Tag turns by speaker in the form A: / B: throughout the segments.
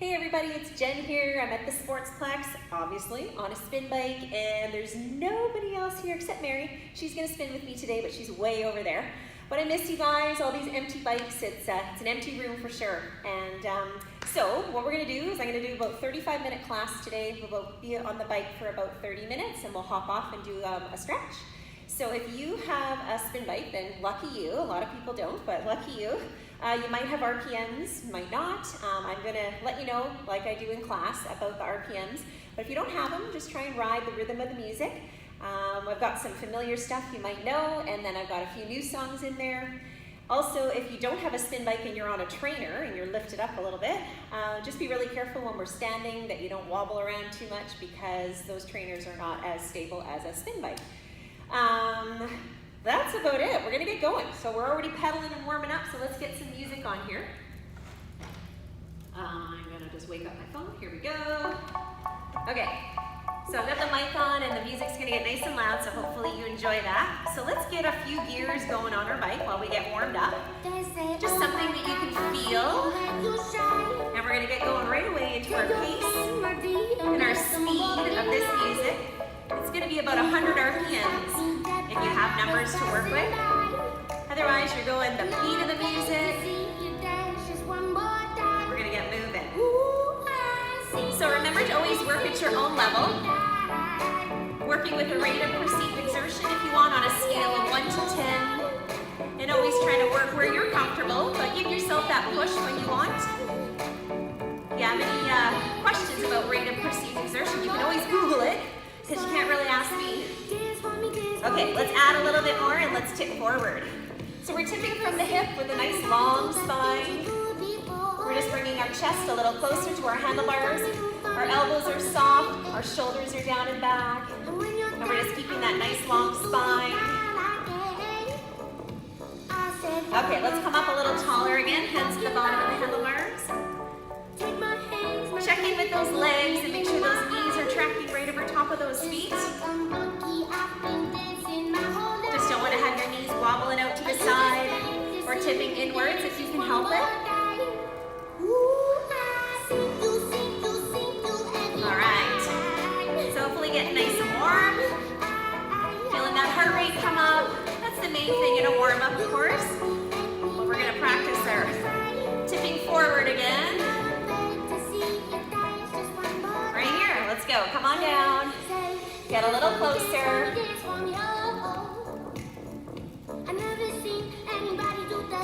A: Hey everybody, it's Jen here. I'm at the Sportsplex, obviously, on a spin bike, and there's nobody else here except Mary. She's gonna spin with me today, but she's way over there. But I miss you guys, all these empty bikes. It's an empty room for sure. And so what we're gonna do is I'm gonna do about 35-minute class today. We'll be on the bike for about 30 minutes and we'll hop off and do a stretch. So if you have a spin bike, then lucky you. A lot of people don't, but lucky you. You might have RPMs, might not. I'm gonna let you know, like I do in class, about the RPMs. But if you don't have them, just try and ride the rhythm of the music. I've got some familiar stuff you might know, and then I've got a few new songs in there. Also, if you don't have a spin bike and you're on a trainer and you're lifted up a little bit, just be really careful when we're standing that you don't wobble around too much because those trainers are not as stable as a spin bike. That's about it. We're gonna get going. So we're already pedaling and warming up, so let's get some music on here. I'm gonna just wake up my phone. Here we go. Okay, so I've got the mic on and the music's gonna get nice and loud, so hopefully you enjoy that. So let's get a few gears going on our bike while we get warmed up. Just something that you can feel. And we're gonna get going right away into our pace and our speed of this music. It's gonna be about 100 RPMs if you have numbers to work with. Otherwise, you're going the beat of the music. We're gonna get moving. So remember to always work at your own level. Working with a rate of perceived exertion if you want on a scale of 1 to 10. And always trying to work where you're comfortable, but give yourself that push when you want. If you have any questions about rate of perceived exertion, you can always Google it, because you can't really ask me. Okay, let's add a little bit more and let's tip forward. So we're tipping from the hip with a nice long spine. We're just bringing our chest a little closer to our handlebars. Our elbows are soft, our shoulders are down and back. And we're just keeping that nice long spine. Okay, let's come up a little taller again, hands to the bottom of the handlebars. Check in with those legs and make sure those knees are tracking right over top of those feet. Just don't want to have your knees wobbling out to the side or tipping inwards if you can help it. All right, so hopefully getting nice and warm. Feeling that heart rate come up. That's the main thing in a warm up, of course. But we're gonna practice our tipping forward again. Right here, let's go, come on down. Get a little closer.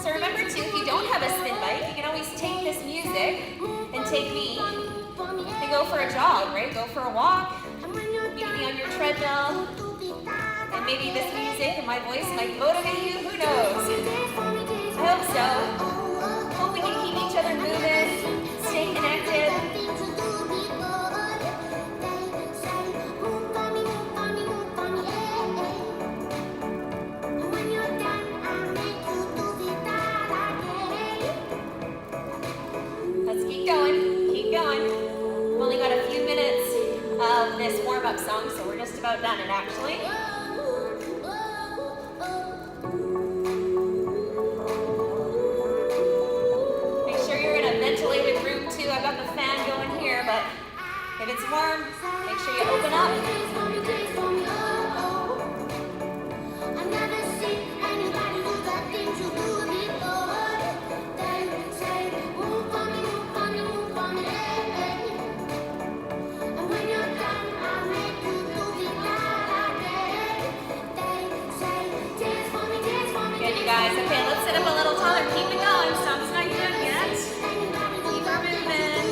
A: So remember too, if you don't have a spin bike, you can always take this music and take me and go for a jog, right? Go for a walk, maybe be on your treadmill, and maybe this music and my voice might motivate you, who knows? I hope so. Hope we can keep each other moving, stay connected. Of this warm-up song, so we're just about done, and actually make sure you're in a ventilated room too. I've got the fan going here, but if it's warm, make sure you open up. Guys, okay, let's sit up a little taller. Keep it going. Song's not done yet. Keep her moving.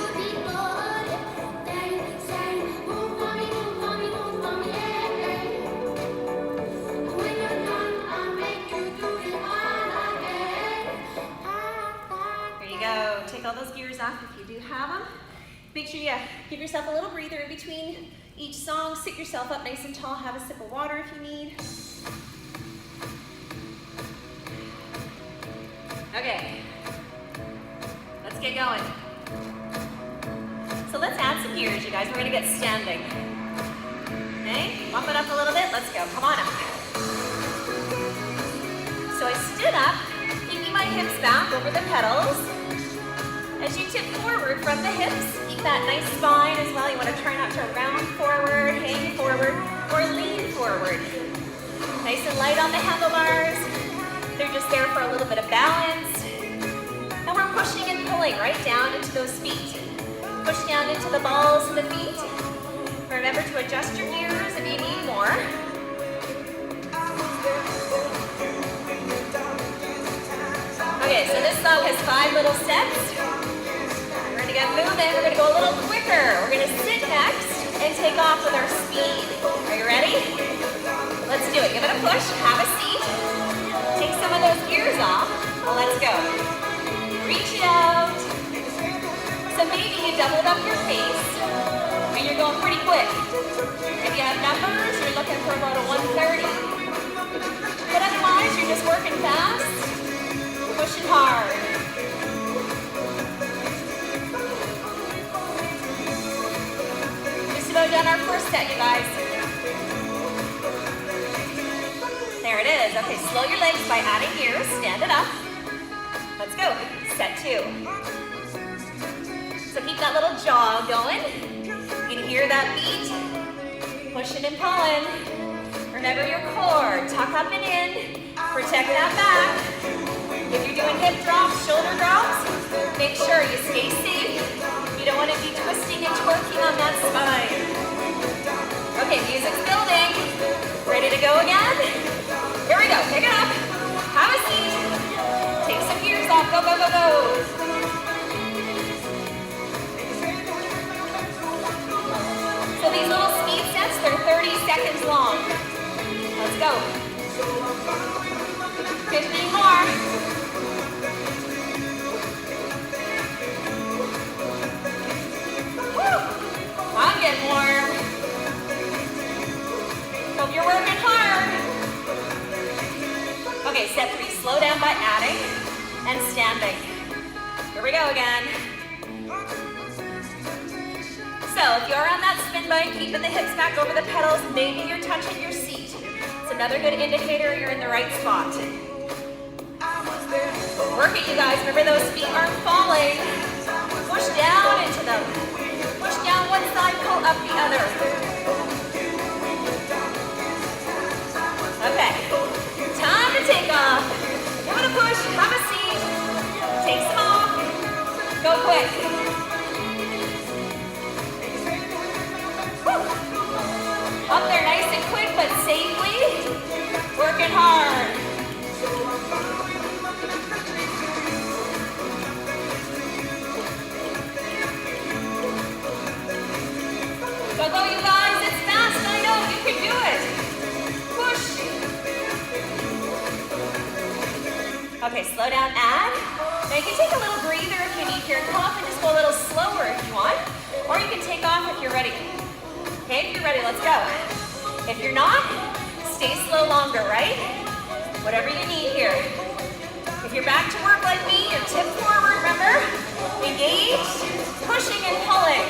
A: There you go. Take all those gears off if you do have them. Make sure you give yourself a little breather in between each song. Sit yourself up nice and tall. Have a sip of water if you need. Okay, let's get going. So let's add some gears, you guys. We're gonna get standing. Okay, bump it up a little bit. Let's go, come on up. So I stood up, keeping my hips back over the pedals. As you tip forward from the hips, keep that nice spine as well. You want to try not to round forward, hang forward, or lean forward. Nice and light on the handlebars. They're just there for a little bit of balance. And we're pushing and pulling right down into those feet. Push down into the balls of the feet. Remember to adjust your gears if you need more. Okay, so this song has 5 little steps. We're gonna get moving, we're gonna go a little quicker. We're gonna sit next and take off with our speed. Are you ready? Let's do it, give it a push, have a seat. Take some of those gears off. Let's go. Reach it out. So maybe you doubled up your pace and you're going pretty quick. If you have numbers, you're looking for about a 130. But otherwise, you're just working fast. Pushing hard. Just about done our first set, you guys. There it is. Okay, slow your legs by adding gears. Stand it up. Let's go. Set 2. So keep that little jog going. You can hear that beat. Pushing and pulling. Remember your core. Tuck up and in. Protect that back. If you're doing hip drops, shoulder drops, make sure you stay safe. You don't want to be twisting and twerking on that spine. Okay, music's building. Ready to go again? Here we go, pick it up. Have a seat. Take some gears off, go, go, go, go. So these little speed sets, they're 30 seconds long. Let's go. 15 more. I'm getting warm. Hope you're working hard. Okay, set 3, slow down by adding and standing. Here we go again. So if you're on that spin bike, keeping the hips back over the pedals, maybe you're touching your seat. It's another good indicator you're in the right spot. Work it, you guys. Remember those feet aren't falling. Push down into them. Push down one side, pull up the other. Okay, time to take off. Give it a push, have a seat. Take some off. Go quick. Woo. Up there nice and quick, but safely. Working hard. Go, you guys, it's fast, I know, you can do it. Push. Okay, slow down, add. Now you can take a little breather if you need here. Come up and just go a little slower if you want. Or you can take off if you're ready. Okay, if you're ready, let's go. If you're not, stay slow longer, right? Whatever you need here. If you're back to work like me, you tip forward, remember? Engage, pushing and pulling.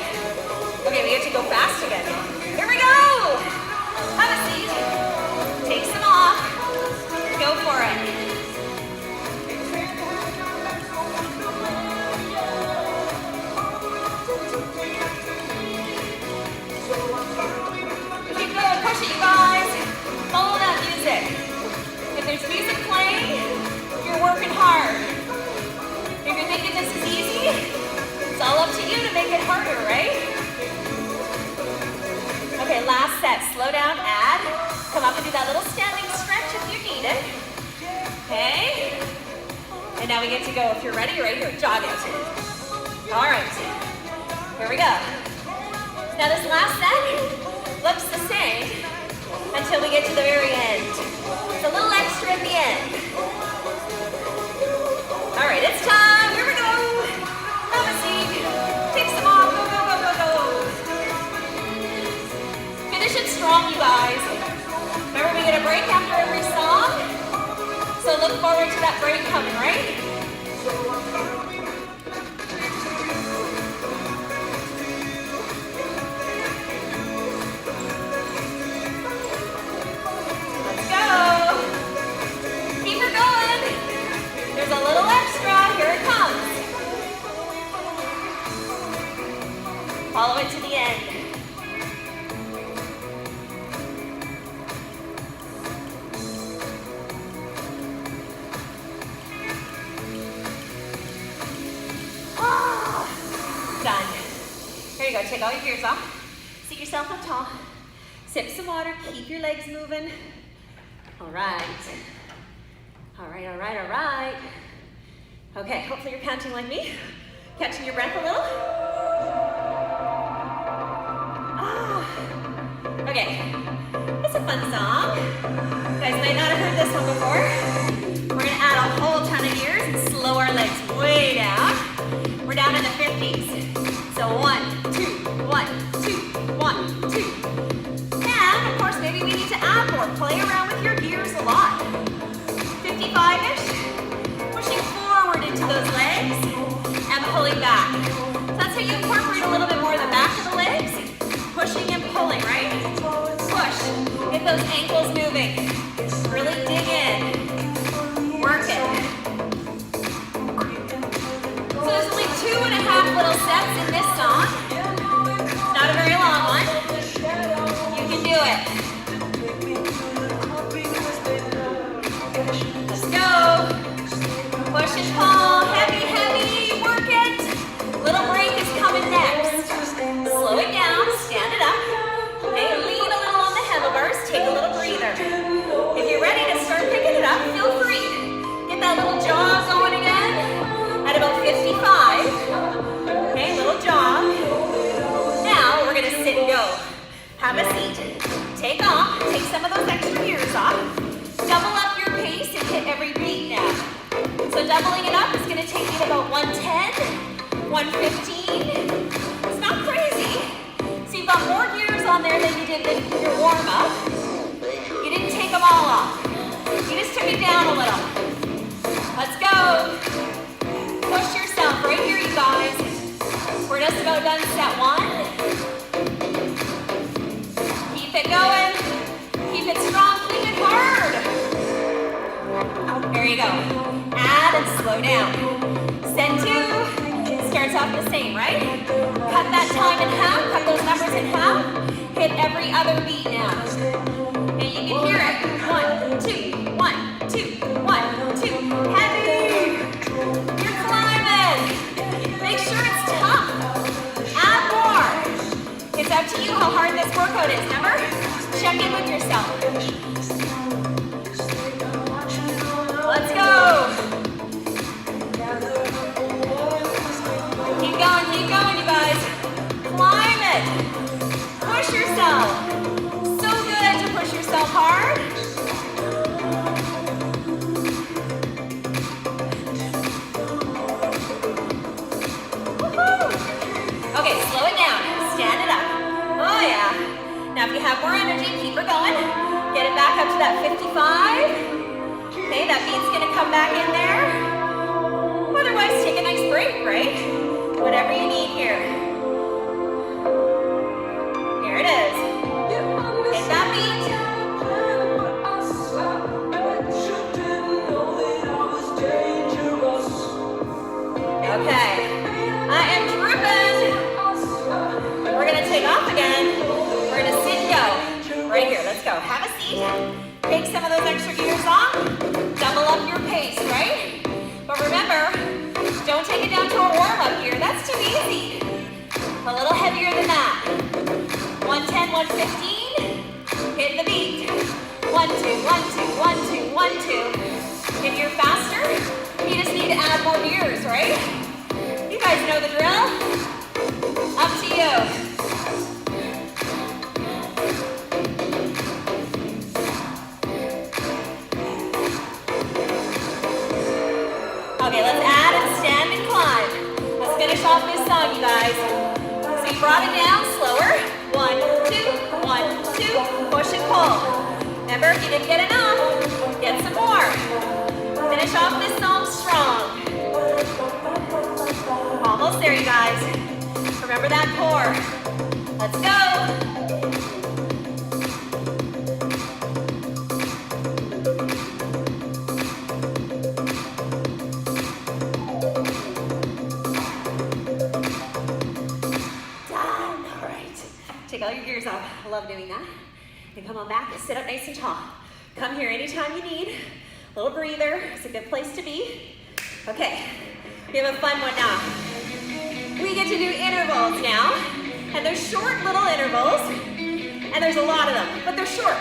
A: Okay, we have to go fast again. Here we go! Have a seat. Take some off. Go for it. Keep going, push it, you guys. Follow that music. If there's music playing, you're working hard. If you're thinking this is easy, it's all up to you to make it harder, right? Okay, last set. Slow down, add. Come up and do that little standing stretch if you need it. Okay? And now we get to go, if you're ready, right here, jog it. All right. Here we go. Now this last set looks the same until we get to the very end. It's a little extra at the end. All right, it's time. Here we go. Have a seat. Take some off. Go, go, go, go, go. Finish it strong, you guys. Remember, we get a break after every song. So look forward to that break coming, right? Let's go. Keep her going. There's a little extra. Here it comes. take all your gears off. Sit yourself up tall. Sip some water, keep your legs moving. All right. All right, all right, all right. Okay, hopefully you're panting like me. Catching your breath a little. Okay, it's a fun song. You guys might not have heard this one before. We're gonna add a whole ton of gears and slow our legs way down. We're down in the 50s. So 1, 2, 1, 2, 1, 2. And of course, maybe we need to add more. Play around with your gears a lot. 55-ish, pushing forward into those legs and pulling back. So that's how you incorporate a little bit more of the back of the legs. Pushing and pulling, right? Push. Get those ankles moving. Really dig in. Work it. So there's only 2.5 little steps in this song. Not a very long one. You can do it. Let's go. Push and pull. Heavy, heavy. Work it. Little break is coming next. Slow it down. Stand it up. Okay, lean a little on the handlebars. Take a little breather. If you're ready to start picking it up, feel free. Get that little jog going again at about 55. Okay, little jog. Now we're gonna sit and go. Have a seat. Take off. Take some of those extra gears off. Double up your pace and hit every beat now. So doubling it up is gonna take you to about 110, 115. It's not crazy. So you've got more gears on there than you did in your warm-up. You didn't take them all off. You just took it down a little. Let's go. Push yourself right here, you guys. We're just about done set 1. Keep it going. Keep it strong, keep it hard. There you go. Add and slow down. Set 2. Starts off the same, right? Cut that time in half, cut those numbers in half. Hit every other beat now. And you can hear it. 1, 2, 1, 2, 1, 2. Heavy. You're climbing. Make sure it's tough. Add more. It's up to you how hard this workout is, remember? Check in with yourself. Let's go. Keep going, you guys. Climb it. Push yourself. So good to push yourself hard. Woohoo! Okay, slow it down. Stand it up. Oh yeah. Now if you have more energy, keep her going. Get it back up to that 55. Okay, that beat's gonna come back in there. Otherwise, take a nice break, right? Whatever you need here. Here it is. Hit that beat. Okay. I am dripping. We're gonna take off again. We're gonna sit and go. Right here, let's go. Have a seat. Take some of those extra gears off. Double up your pace, right? But remember, don't take it down to a warm-up here. That's too easy. A little heavier than that. 110, 115. Hit the beat. 1, 2, 1, 2, 1, 2, 1, 2. If you're faster, you just need to add more gears, right? You guys know the drill. Up to you. Okay, let's add and stand and climb. Let's finish off this song, you guys. So you brought it down slower. 1, 2, 1, 2. Push and pull. Remember, if you didn't get enough, get some more. Finish off this song strong. Almost there, you guys. Remember that core. Let's go. Take all your gears off. I love doing that. And come on back, sit up nice and tall. Come here anytime you need. Little breather, it's a good place to be. Okay, we have a fun one now. We get to do intervals now. And they're short little intervals, and there's a lot of them, but they're short.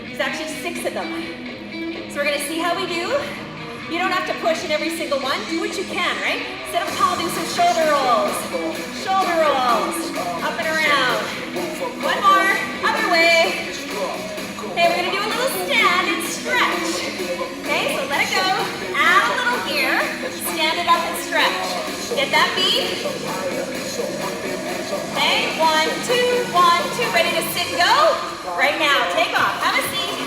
A: There's actually 6 of them. So we're gonna see how we do. You don't have to push in every single one. Do what you can, right? Sit up tall, do some shoulder rolls. Shoulder rolls, up and around. One more, other way. Okay, we're gonna do a little stand and stretch. Okay, so let it go. Add a little gear. Stand it up and stretch. Get that beat. Okay, 1, 2, 1, 2. Ready to sit and go? Right now, take off. Have a seat.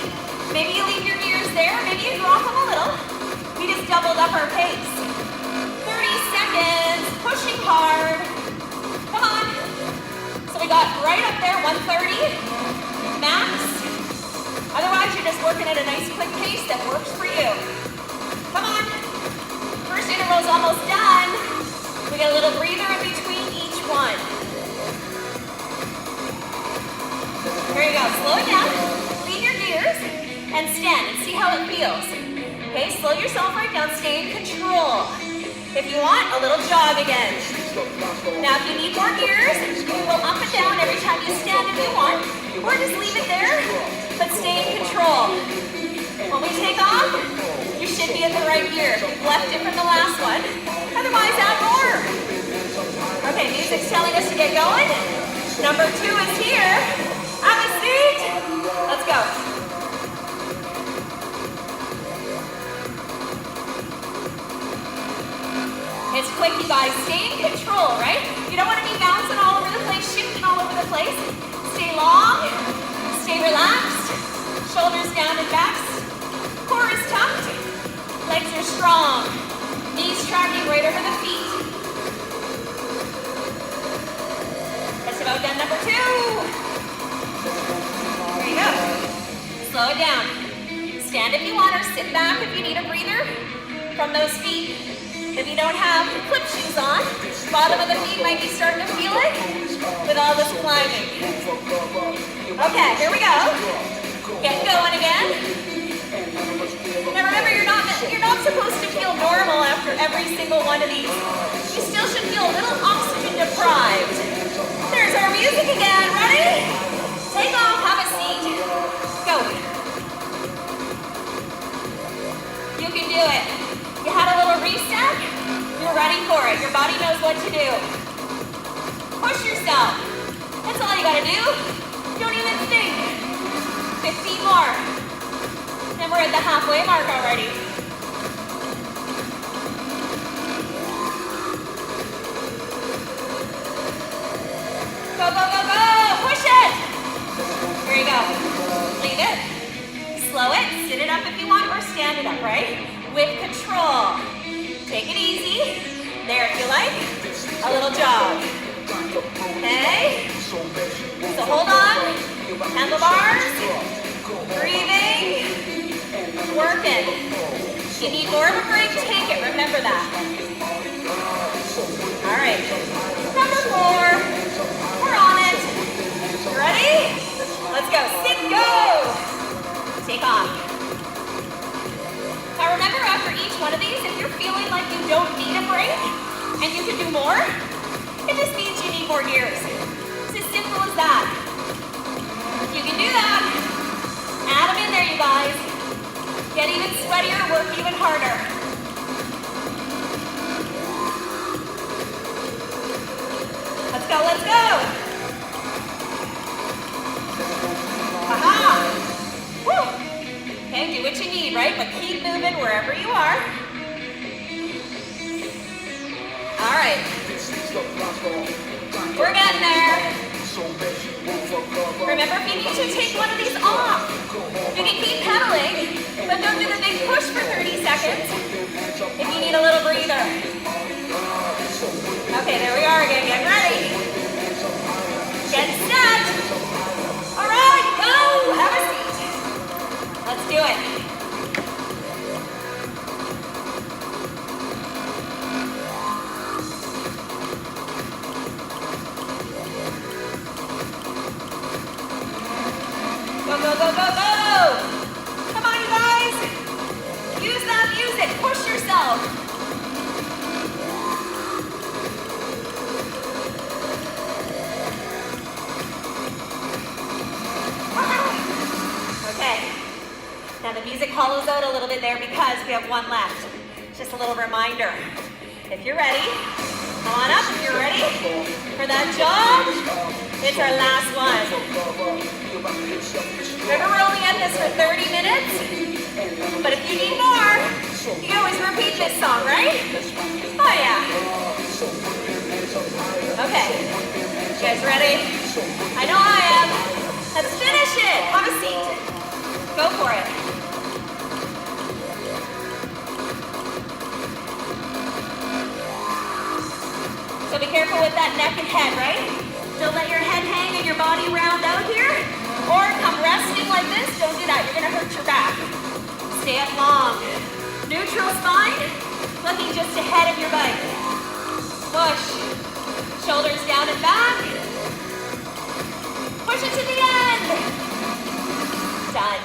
A: Maybe you leave your gears there. Maybe you drop them a little. We just doubled up our pace. 30 seconds. Pushing hard. Come on. So we got right up there, 130. Max. Otherwise, you're just working at a nice quick pace that works for you. Come on. First interval's almost done. We get a little breather in between each one. Here you go. Slow it down. Leave your gears and stand and see how it feels. Okay, slow yourself right down. Stay in control. If you want, a little jog again. Now, if you need more gears, you can go up and down every time you stand if you want, or just leave it there, but stay in control. When we take off, you should be in the right gear. If you've left it from the last one, otherwise add more. Okay, music's telling us to get going. Number 2 is here. Have a seat. Let's go. It's quick, you guys. Stay in control, right? You don't want to be bouncing all over the place, shifting all over the place. Stay long, stay relaxed. Shoulders down and back. Core is tucked. Legs are strong. Knees tracking right over the feet. That's about done. Number 2. There you go. Slow it down. Stand if you want, or sit back if you need a breather from those feet. If you don't have flip shoes on, bottom of the feet might be starting to feel it with all this climbing. Okay, here we go. Get going again. Now remember, you're not supposed to feel normal after every single one of these. You still should feel a little oxygen deprived. There's our music again. Ready? Take off, have a seat. Go. You can do it. You had a little reset, you're ready for it. Your body knows what to do. Push yourself. That's all you gotta do. Don't even think. 15 more. And we're at the halfway mark already. Go, go, go, go. Push it. Here you go. Leave it. Slow it. Sit it up if you want, or stand it up, right? With control. Take it easy. There if you like. A little jog. Okay. So hold on. Handlebars. Breathing. Working. If you need more of a break, take it. Remember that. All right. Number 4. We're on it. You ready? Let's go. Sit, go. Take off. Now remember, after each one of these, if you're feeling like you don't need a break and you can do more, it just means you need more gears. It's as simple as that. You can do that. Add them in there, you guys. Get even sweatier, work even harder. Let's go, let's go. Aha! Woo! Okay, do what you need, right? But keep moving wherever you are. All right. We're getting there. Remember, if you need to take one of these off, you can keep pedaling, but don't do the big push for 30 seconds if you need a little breather. Okay, there we are again. Get ready. Get set. All right, go. Have a seat. Let's do it. Go, go, go, go, go! Come on, you guys! Use that music. Push yourself. the music hollows out a little bit there because we have one left. Just a little reminder. If you're ready, come on up. If you're ready for that jog, it's our last one. Remember, we're only at this for 30 minutes, but if you need more, you can always repeat this song, right? Oh yeah. Okay, you guys ready? I know I am. Let's finish it. Have a seat. Go for it. So be careful with that neck and head, right? Don't let your head hang and your body round out here. Or come resting like this. Don't do that. You're going to hurt your back. Stay up long. Neutral spine. Looking just ahead of your bike. Push. Shoulders down and back. Push it to the end. Done.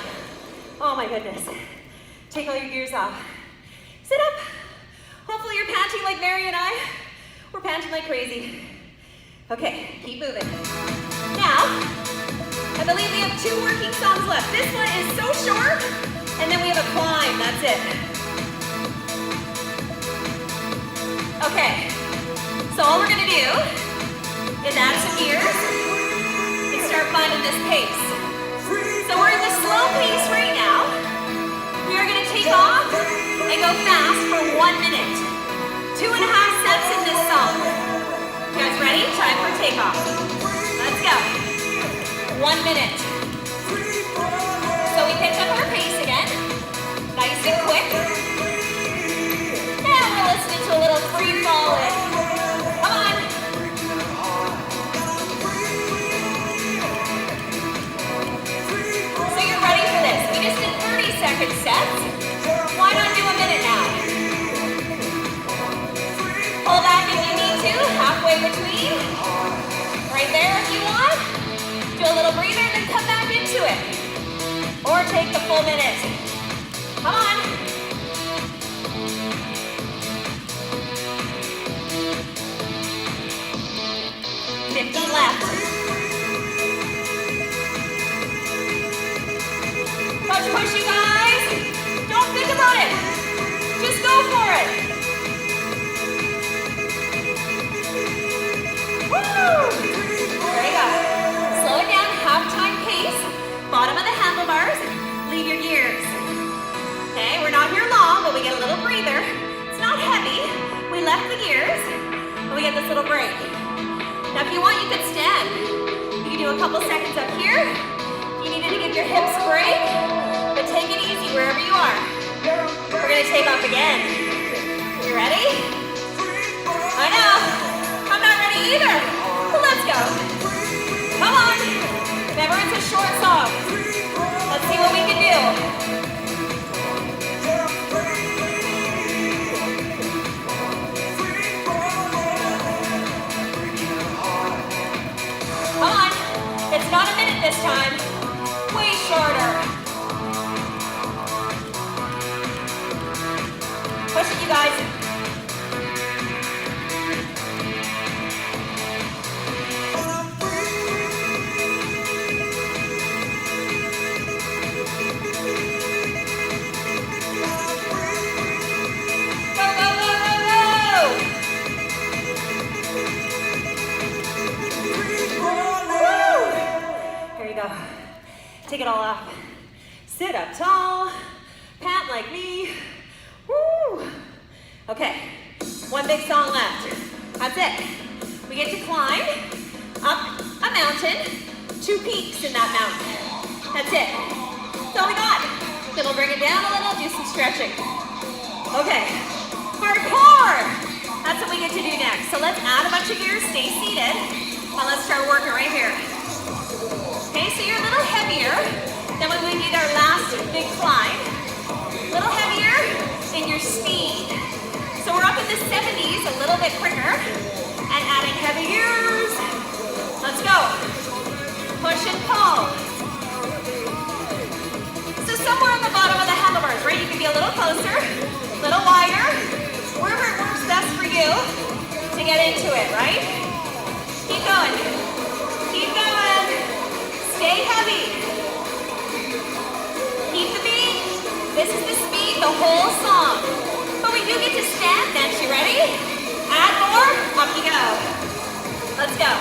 A: Oh my goodness. Take all your gears off. Sit up. Hopefully you're panting like Mary and I. We're panting like crazy. Okay, keep moving. Now, I believe we have 2 working songs left. This one is so short, and then we have a climb, that's it. Okay, so all we're gonna do is add some gears and start finding this pace. So we're in the slow pace right now. We are gonna take off and go fast for 1 minute. 2.5 steps in this song. You guys ready? Time for takeoff. Let's go. 1 minute. So we pick up our pace again. Nice and quick. And we're listening to a little free falling. Come on. So you're ready for this. We just did 30-second sets. Why not do a minute now? Pull back if you need to, halfway between. Right there if you want. Do a little breather, then come back into it. Or take the full minute. Come on. $50 left. Push, push, you guys. Don't think about it. Just go for it. There you go. Slow it down, half-time pace. Bottom of the handlebars. Leave your gears. Okay, we're not here long, but we get a little breather. It's not heavy. We left the gears, and we get this little break. Now, if you want, you could stand. You can do a couple seconds up here. You needed to give your hips a break, but take it easy wherever you are. We're gonna take off again. You ready? I know. I'm not ready either. Well, let's go. Come on. Remember, it's a short song. Let's see what we can do. Come on. It's not a minute this time. Way shorter. Push it, you guys. Take it all off. Sit up tall, pant like me. Woo! Okay, one big song left. That's it. We get to climb up a mountain, 2 peaks in that mountain. That's it. That's all we got. Then we'll bring it down a little, do some stretching. Okay, hardcore. That's what we get to do next. So let's add a bunch of gears, stay seated, and let's start working right here. Okay, so you're a little heavier than when we did our last big climb. A little heavier in your speed. So we're up in the 70s, a little bit quicker, and adding heavy gears. Let's go. Push and pull. So somewhere on the bottom of the handlebars, right? You can be a little closer, a little wider, wherever it works best for you to get into it, right? Keep going. Keep going. Stay heavy. Keep the beat. go. Let's go.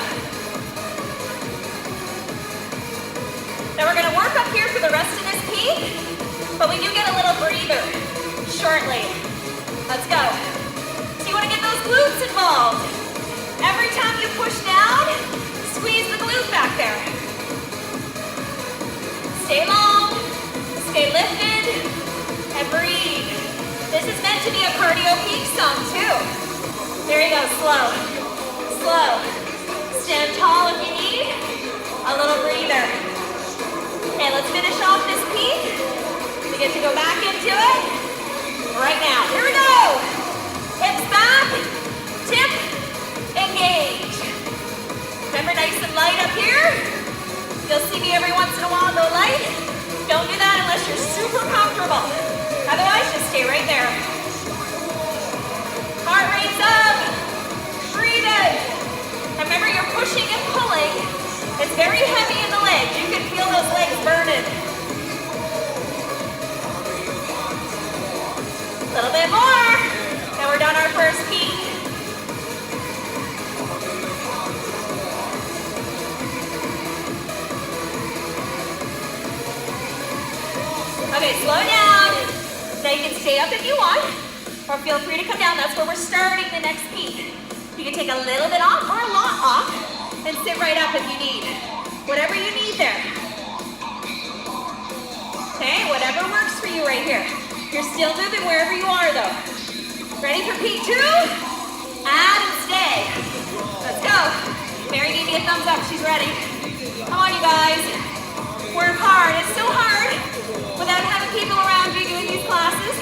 A: Now we're gonna work up here for the rest of this peak, but we do get a little breather shortly. Let's go. So you wanna get those glutes involved. Every time you push down, squeeze the glute back there. Stay long, stay lifted, and breathe. This is meant to be a cardio peak song too. There you go, slow, slow. Stand tall if you need. A little breather. Okay, let's finish off this peak. We get to go back into it right now. Here we go. Hips back, tip, engage. Remember, nice and light up here. You'll see me every once in a while go light. Don't do that unless you're super comfortable. Otherwise, just stay right there. Heart rate's up. Breathe in. Remember, you're pushing and pulling. It's very heavy in the legs. You can feel those legs burning. A little bit more. Now we're done our first peak. Okay, slow down. Now you can stay up if you want, or feel free to come down. That's where we're starting the next peak. You can take a little bit off or a lot off and sit right up if you need. Whatever you need there. Okay, whatever works for you right here. You're still moving wherever you are though. Ready for peak 2? Add and stay. Let's go. Mary gave me a thumbs up, she's ready. Come on you guys. Work hard, it's so hard without having people around you doing these classes.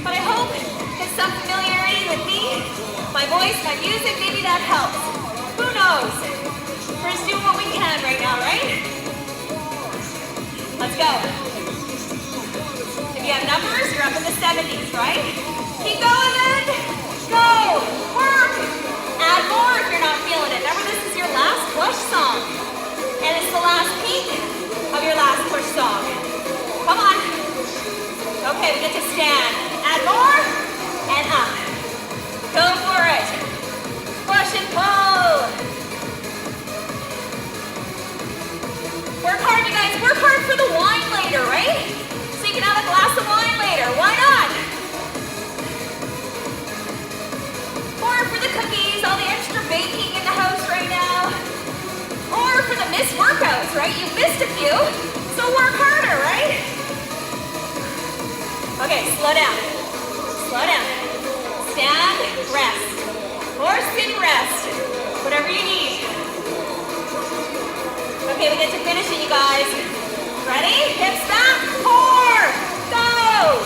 A: But I hope that some familiarity with me, my voice, my music, maybe that helps. Who knows? We're just doing what we can right now, right? Let's go. If you have numbers, you're up in the 70s, right? Keep going then. Go. Work. Add more if you're not feeling it. Remember, this is your last push song. And it's the last peak of your last push song. Come on. Okay, we get to stand. Add more, and up. Go for it. Push and pull. Work hard, you guys. Work hard for the wine later, right? So you can have a glass of wine later. Why not? Or for the cookies, all the extra baking in the house right now. Or for the missed workouts, right? You missed a few, so work harder, right? Okay, slow down. Slow down. Stand, rest. Or sit, rest. Whatever you need. Okay, we get to finish it, you guys. Ready? Hips back. 4. Go.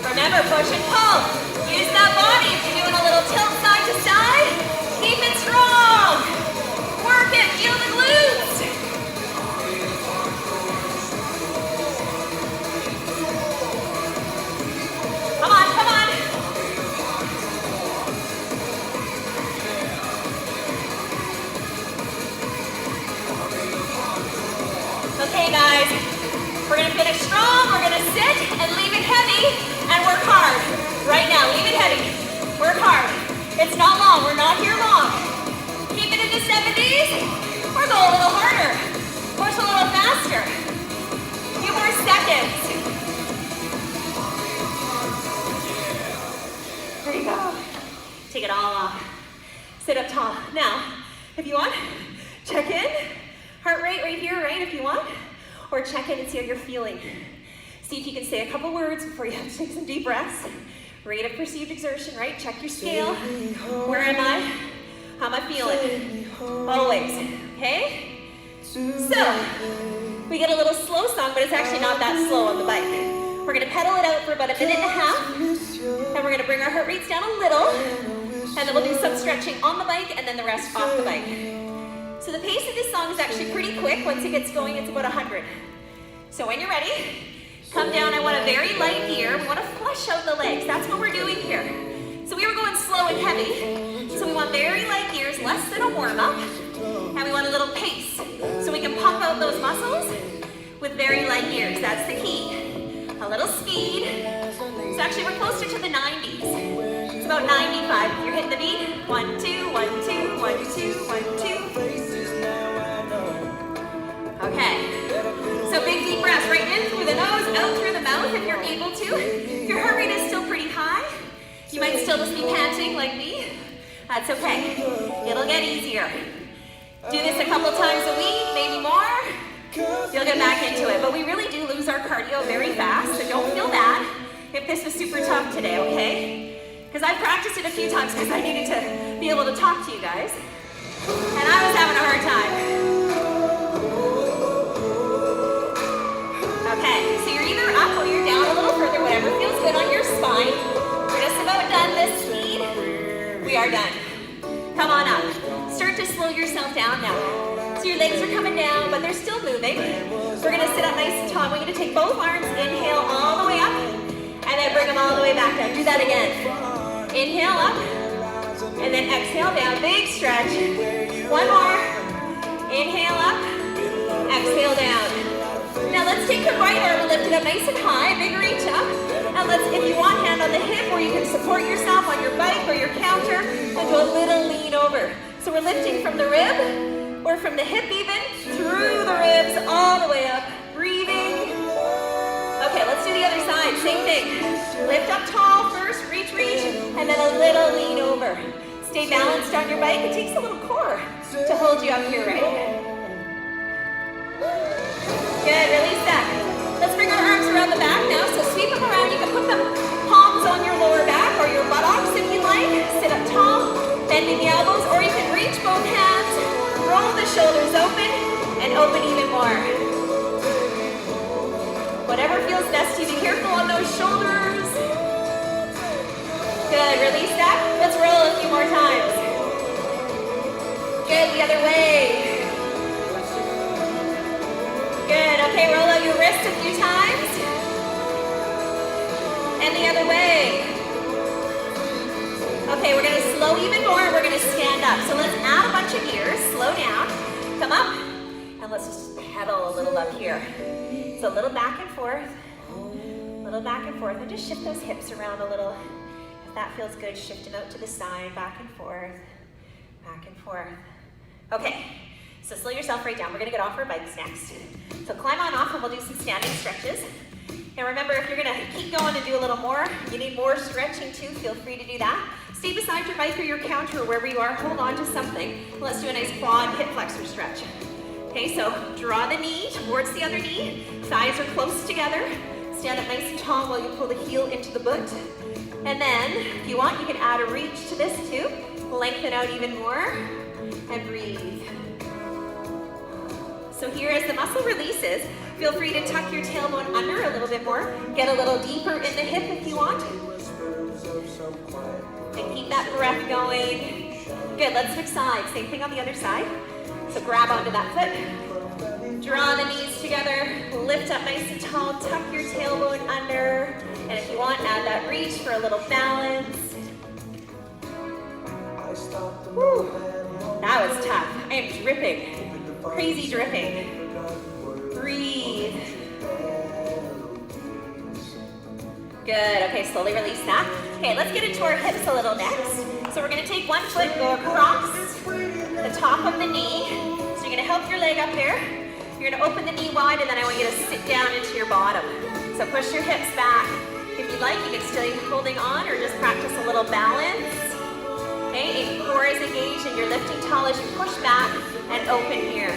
A: Remember, push and pull. Use that body. If you're doing a little tilt side to side, keep it strong. Work it. Feel the glutes. Come on, come on. Okay, guys. We're going to finish strong. We're going to sit and leave it heavy and work hard. Right now, leave it heavy. Work hard. It's not long. We're not here long. Keep it in the 70s or go a little harder. Push a little faster. A few more seconds. There you go. Take it all off. Sit up tall. Now, if you want, check in. Heart rate right here, right, if you want. Or check in and see how you're feeling. See if you can say a couple words before you have to take some deep breaths. Rate of perceived exertion, right? Check your scale. Where am I? How am I feeling? Always, okay? So, we get a little slow song, but it's actually not that slow on the bike. We're gonna pedal it out for about a minute and a half, and we're gonna bring our heart rates down a little, and then we'll do some stretching on the bike, and then the rest off the bike. So the pace of this song is actually pretty quick. Once it gets going, it's about 100. So when you're ready, come down. I want a very light gear. We want to flush out the legs. That's what we're doing here. So we were going slow and heavy. So we want very light gears, less than a warm-up. And we want a little pace. So we can pump out those muscles with very light gears. That's the key. A little speed. So actually we're closer to the 90s. It's about 95. If you're hitting the beat, 1, 2, 1, 2, 1, 2, 1, 2. Okay. So big deep breaths, right in through the nose, out through the mouth if you're able to. If your heart rate is still pretty high, you might still just be panting like me. That's okay. It'll get easier. Do this a couple times a week, maybe more. You'll get back into it. But we really do lose our cardio very fast, so don't feel bad if this was super tough today, okay? Because I practiced it a few times because I needed to be able to talk to you guys. And I was having a hard time. Okay, so you're either up or you're down a little further, whatever feels good on your spine. We're just about done this speed. We are done. Come on up. Start to slow yourself down now. So your legs are coming down, but they're still moving. We're gonna sit up nice and tall. We're gonna take both arms, inhale all the way up, and then bring them all the way back down. Do that again. Inhale up, and then exhale down. Big stretch. One more. Inhale up, exhale down. Now let's take the right arm and lift it up nice and high, big reach up. Now let's, if you want, hand on the hip, or you can support yourself on your bike or your counter, and do a little lean over. So we're lifting from the rib, or from the hip even, through the ribs, all the way up, breathing. Okay, let's do the other side, same thing. Lift up tall first, reach, and then a little lean over. Stay balanced on your bike. It takes a little core to hold you up here, right? Good, release that. Let's bring our arms around the back now. So sweep them around. You can put the palms on your lower back or your buttocks if you like. Sit up tall, bending the elbows, or you can reach both hands, roll the shoulders open, and open even more. Whatever feels best to you. Be careful on those shoulders. Good, release that. Let's roll a few more times. Good, the other way. Good, okay, roll out your wrist a few times. And the other way. Okay, we're gonna slow even more and we're gonna stand up. So let's add a bunch of gears, slow down, come up, and let's just pedal a little up here. So a little back and forth, and just shift those hips around a little. If that feels good, shift them out to the side, back and forth, back and forth. Okay. So slow yourself right down. We're gonna get off our bikes next. So climb on off and we'll do some standing stretches. And remember, if you're gonna keep going and do a little more, you need more stretching too, feel free to do that. Stay beside your bike or your counter or wherever you are, hold on to something. Let's do a nice quad hip flexor stretch. Okay, so draw the knee towards the other knee. Thighs are close together. Stand up nice and tall while you pull the heel into the boot. And then, if you want, you can add a reach to this too. Lengthen out even more and breathe. So here, as the muscle releases, feel free to tuck your tailbone under a little bit more. Get a little deeper in the hip if you want. And keep that breath going. Good, let's switch sides. Same thing on the other side. So grab onto that foot. Draw the knees together. Lift up nice and tall. Tuck your tailbone under. And if you want, add that reach for a little balance. Woo. That was tough. I am dripping. Crazy dripping. Breathe. Good, okay, slowly release that. Okay, let's get into our hips a little next. So we're gonna take one foot, go across the top of the knee. So you're gonna help your leg up there. You're gonna open the knee wide and then I want you to sit down into your bottom. So push your hips back. If you'd like, you can stay holding on or just practice a little balance. Okay, your core is engaged and you're lifting tall as you push back and open here.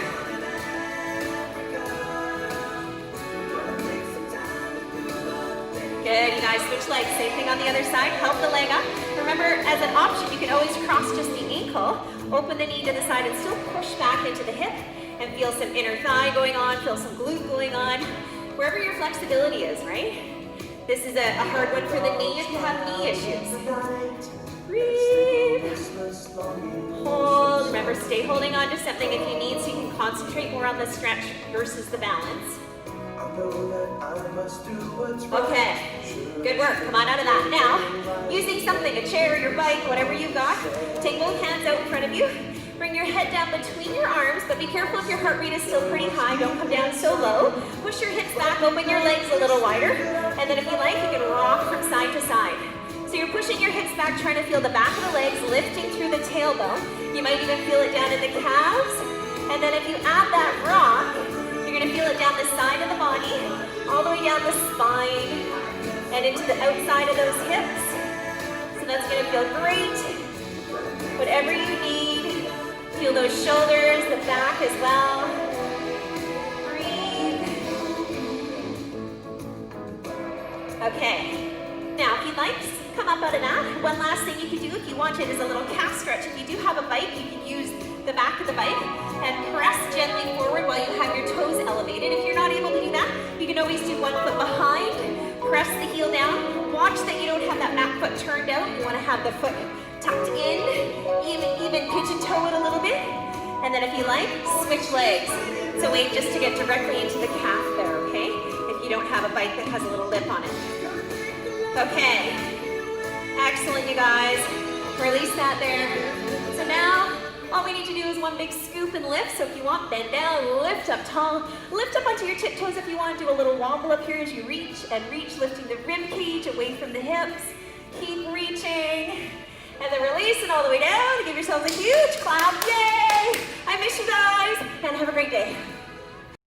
A: Good, you guys switch legs. Same thing on the other side. Help the leg up. Remember, as an option, you can always cross just the ankle, open the knee to the side and still push back into the hip and feel some inner thigh going on, feel some glute going on, wherever your flexibility is, right? This is a hard one for the knee if you have knee issues. Breathe. Hold. Remember, stay holding on to something if you need so you can concentrate more on the stretch versus the balance. Okay, good work. Come on out of that. Now, using something, a chair, your bike, whatever you've got, take both hands out in front of you. Bring Bring your head down between your arms, but be careful if your heart rate is still pretty high. Don't come down so low. Push your hips back, open your legs a little wider. And then if you like, you can rock from side to side. So you're pushing your hips back, trying to feel the back of the legs lifting through the tailbone. You might even feel it down in the calves. And then if you add that rock, you're gonna feel it down the side of the body, all the way down the spine, and into the outside of those hips. So that's gonna feel great. Whatever you need. Feel those shoulders, the back as well. Breathe. Okay. Now, if you'd like, come up out of that. One last thing you can do if you wanted is a little calf stretch. If you do have a bike, you can use the back of the bike and press gently forward while you have your toes elevated. If you're not able to do that, you can always do one foot behind, press the heel down. Watch that you don't have that back foot turned out. You want to have the foot tucked in, even pigeon toe it a little bit. And then if you like, switch legs. So wait just to get directly into the calf there, okay? If you don't have a bike that has a little lip on it. Okay, excellent you guys. Release that there. So now, all we need to do is one big scoop and lift. So if you want, bend down, lift up tall. Lift up onto your tiptoes if you want to do a little wobble up here as you reach and reach, lifting the rib cage away from the hips. Keep reaching. And then release it all the way down. Give yourselves a huge clap.